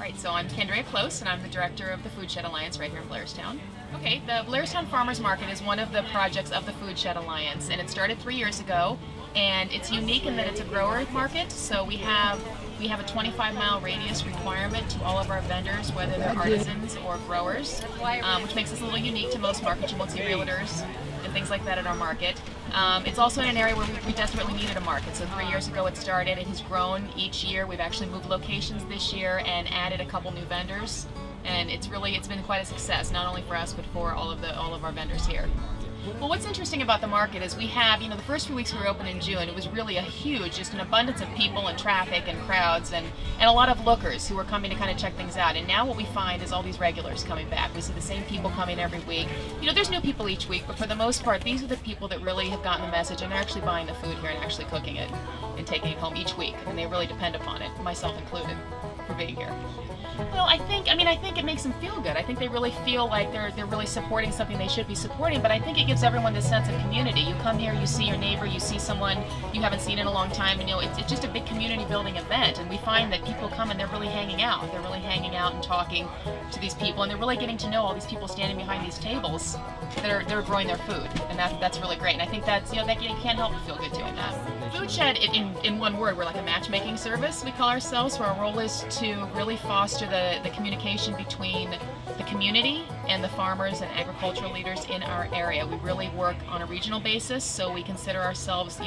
Right, so I'm Kendrya Close, and I'm the director of the Foodshed Alliance right here in Blairstown. Okay, the Blairstown Farmers Market is one of the projects of the Foodshed Alliance, and it started 3 years ago. And it's unique in that it's a grower market, so we have a 25-mile radius requirement to all of our vendors, whether they're artisans or growers, which makes us a little unique to most markets. You won't see realtors and things like that at our market. It's also in an area where we desperately needed a market. So 3 years ago it started. It has grown each year. We've actually moved locations this year and added a couple new vendors. And it's been quite a success, not only for us but for all of our vendors here. Well, what's interesting about the market is we have, the first few weeks we were open in June, it was really just an abundance of people and traffic and crowds and a lot of lookers who were coming to kind of check things out. And now what we find is all these regulars coming back. We see the same people coming every week. There's new people each week, but for the most part, these are the people that really have gotten the message and they're actually buying the food here and actually cooking it and taking it home each week. And they really depend upon it, myself included, for being here. Well, I think it makes them feel good. I think they really feel like they're really supporting something they should be supporting, but I think it gives everyone this sense of community. You come here, you see your neighbor, you see someone you haven't seen in a long time, and it's just a big community building event, and we find that people come and they're really hanging out. They're really hanging out and talking to these people, and they're really getting to know all these people standing behind these tables that are growing their food, and that's really great. And I think that's, that you can't help but feel good doing that. Foodshed, in one word, we're like a matchmaking service, we call ourselves, where our role is to really foster the communication between the community and the farmers and agricultural leaders in our area. We really work on a regional basis, so we consider ourselves,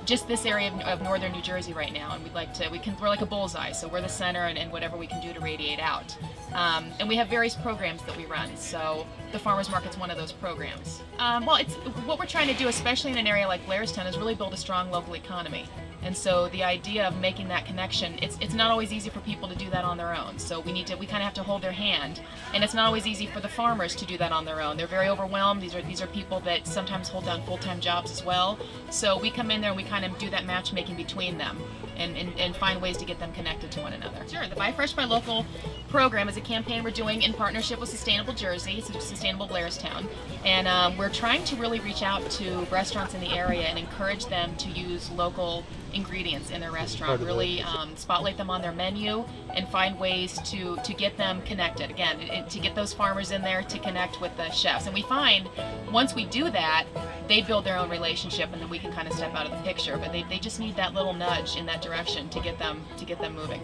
just this area of northern New Jersey right now, and we're like a bullseye, so we're the center and whatever we can do to radiate out. And we have various programs that we run, so the farmers market's one of those programs. Well, it's what we're trying to do, especially in an area like Blairstown, is really build a strong local economy. And so the idea of making that connection, it's not always easy for people to do that on their own. So we kind of have to hold their hand, and it's not always easy for the farmers to do that on their own. They're very overwhelmed. These are people that sometimes hold down full-time jobs as well. So we come in there and we kind of do that matchmaking between them and find ways to get them connected to one another. Sure, the Buy Fresh, Buy Local program is a campaign we're doing in partnership with Sustainable Jersey, Sustainable Blairstown, and we're trying to really reach out to restaurants in the area and encourage them to use local ingredients in their restaurant, really spotlight them on their menu and find ways to get them connected, again, to get those farmers in there to connect with the chefs. And we find once we do that, they build their own relationship and then we can kind of step out of the picture, but they just need that little nudge in that direction to get them moving.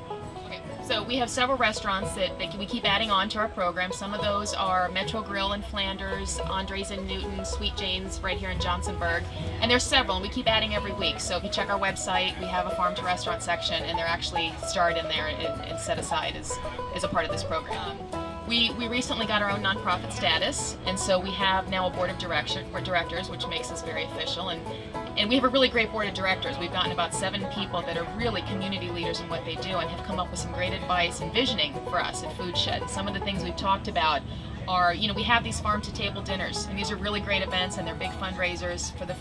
Okay. So we have several restaurants that we keep adding on to our program. Some of those are Metro Grill in Flanders, Andre's in Newton, Sweet Jane's right here in Johnsonburg, and there's several, and we keep adding every week. So if you check our website, we have a farm to restaurant section, and they're actually starred in there and set aside as a part of this program. We recently got our own nonprofit status, and so we have now a board of directors, which makes us very official, and we have a really great board of directors. We've gotten about 7 people that are really community leaders in what they do and have come up with some great advice and visioning for us at Foodshed. Some of the things we've talked about are, we have these farm-to-table dinners, and these are really great events, and they're big fundraisers for the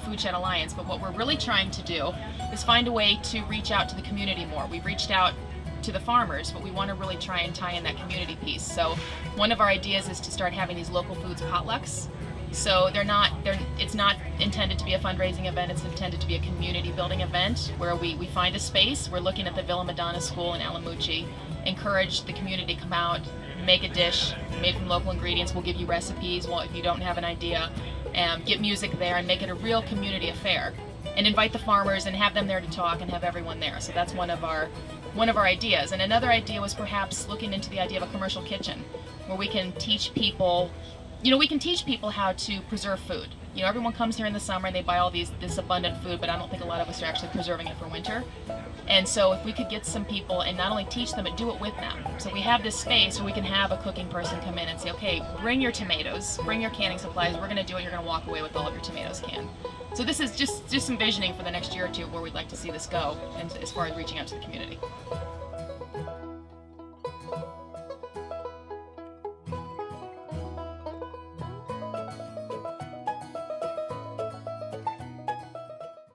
Foodshed Alliance, but what we're really trying to do is find a way to reach out to the community more. We've reached out to the farmers, but we want to really try and tie in that community piece. So one of our ideas is to start having these local foods potlucks. So it's not intended to be a fundraising event, it's intended to be a community building event where we find a space. We're looking at the Villa Madonna School in Alamucci, encourage the community to come out, make a dish made from local ingredients. We'll give you recipes, well, if you don't have an idea, get music there and make it a real community affair. And invite the farmers and have them there to talk and have everyone there. So that's one of our ideas. And another idea was perhaps looking into the idea of a commercial kitchen where we can teach people, how to preserve food. Everyone comes here in the summer and they buy all this abundant food, but I don't think a lot of us are actually preserving it for winter. And so if we could get some people and not only teach them, but do it with them. So we have this space where we can have a cooking person come in and say, okay, bring your tomatoes, bring your canning supplies, we're going to do it, you're going to walk away with all of your tomatoes canned. So this is just some visioning for the next year or two where we'd like to see this go, and as far as reaching out to the community.